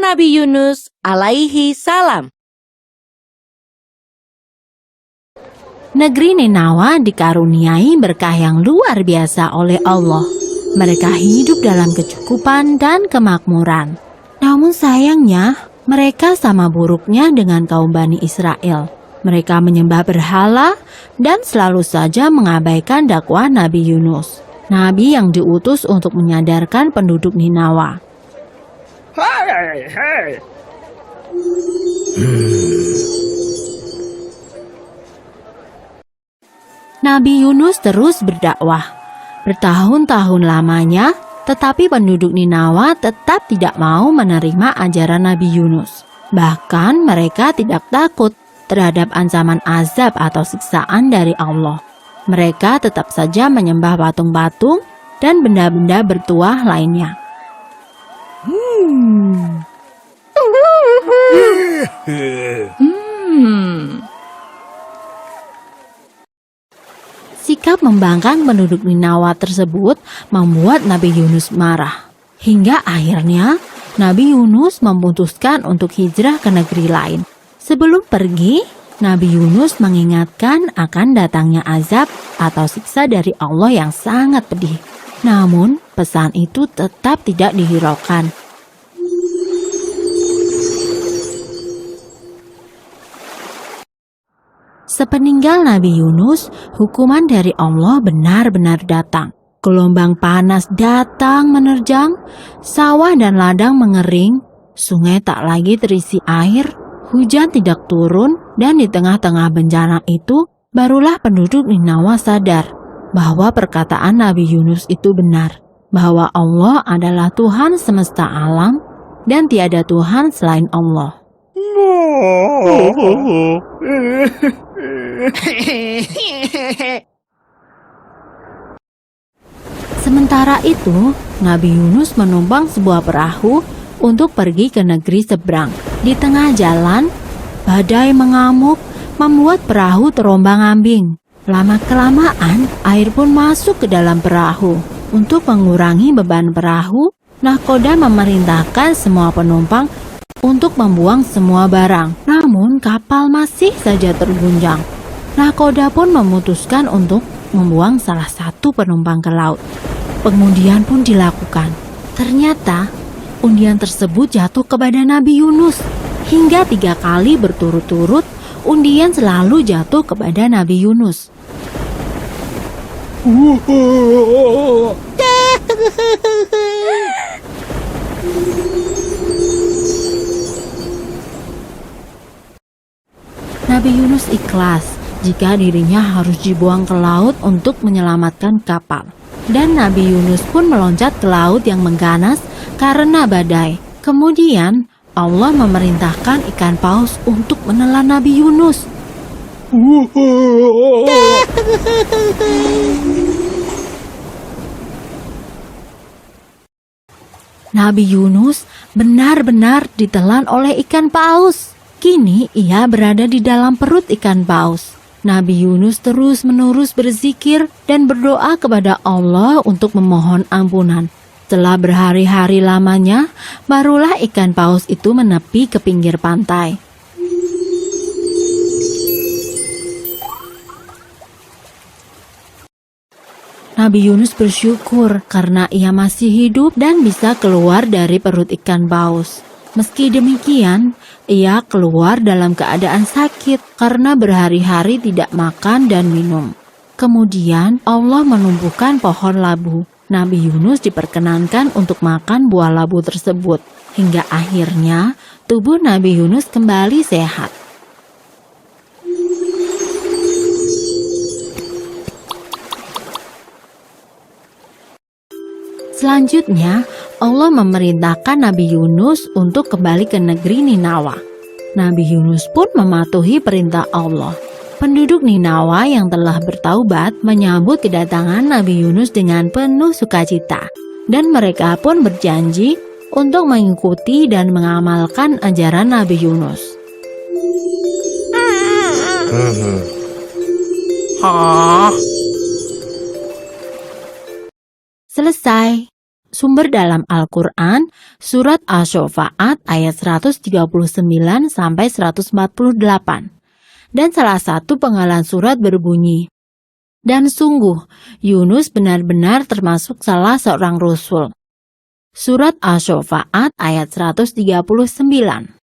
Nabi Yunus alaihi salam. Negeri Ninawa dikaruniai berkah yang luar biasa oleh Allah. Mereka hidup dalam kecukupan dan kemakmuran. Namun sayangnya, mereka sama buruknya dengan kaum Bani Israel. Mereka menyembah berhala dan selalu saja mengabaikan dakwah Nabi Yunus, nabi yang diutus untuk menyadarkan penduduk Ninawa. Nabi Yunus terus berdakwah. Bertahun-tahun lamanya, tetapi penduduk Ninawa tetap tidak mau menerima ajaran Nabi Yunus. Bahkan mereka tidak takut terhadap ancaman azab atau siksaan dari Allah. Mereka tetap saja menyembah patung-patung dan benda-benda bertuah lainnya. Sikap membangkang penduduk Ninawa tersebut membuat Nabi Yunus marah. Hingga akhirnya Nabi Yunus memutuskan untuk hijrah ke negeri lain. Sebelum pergi, Nabi Yunus mengingatkan akan datangnya azab atau siksa dari Allah yang sangat pedih. Namun pesan itu tetap tidak dihiraukan. Sepeninggal Nabi Yunus, hukuman dari Allah benar-benar datang. Gelombang panas datang menerjang, sawah dan ladang mengering, sungai tak lagi terisi air, hujan tidak turun, dan di tengah-tengah bencana itu, barulah penduduk Ninawa sadar bahwa perkataan Nabi Yunus itu benar, bahwa Allah adalah Tuhan semesta alam dan tiada Tuhan selain Allah. Sementara itu, Nabi Yunus menumpang sebuah perahu untuk pergi ke negeri seberang. Di tengah jalan, badai mengamuk membuat perahu terombang-ambing. Lama-kelamaan, air pun masuk ke dalam perahu. Untuk mengurangi beban perahu, nahkoda memerintahkan semua penumpang untuk membuang semua barang. Namun kapal masih saja terguncang. Nahkoda pun memutuskan untuk membuang salah satu penumpang ke laut. Pengundian pun dilakukan. Ternyata undian tersebut jatuh kepada Nabi Yunus. Hingga 3 kali berturut-turut undian selalu jatuh kepada Nabi Yunus. Nabi Yunus ikhlas jika dirinya harus dibuang ke laut untuk menyelamatkan kapal. Dan Nabi Yunus pun meloncat ke laut yang mengganas karena badai. Kemudian Allah memerintahkan ikan paus untuk menelan Nabi Yunus. Nabi Yunus benar-benar ditelan oleh ikan paus. Kini ia berada di dalam perut ikan paus. Nabi Yunus terus-menerus berzikir dan berdoa kepada Allah untuk memohon ampunan. Setelah berhari-hari lamanya, barulah ikan paus itu menepi ke pinggir pantai. Nabi Yunus bersyukur karena ia masih hidup dan bisa keluar dari perut ikan paus. Meski demikian, ia keluar dalam keadaan sakit karena berhari-hari tidak makan dan minum. Kemudian Allah menumbuhkan pohon labu. Nabi Yunus diperkenankan untuk makan buah labu tersebut. Hingga akhirnya tubuh Nabi Yunus kembali sehat. Selanjutnya, Allah memerintahkan Nabi Yunus untuk kembali ke negeri Ninawa. Nabi Yunus pun mematuhi perintah Allah. Penduduk Ninawa yang telah bertaubat menyambut kedatangan Nabi Yunus dengan penuh sukacita. Dan mereka pun berjanji untuk mengikuti dan mengamalkan ajaran Nabi Yunus. Selesai. Sumber dalam Al-Quran, surat Asy-Syu'ara ayat 139 sampai 148. Dan salah satu penggalan surat berbunyi, "Dan sungguh, Yunus benar-benar termasuk salah seorang rasul." Surat Asy-Syu'ara ayat 139.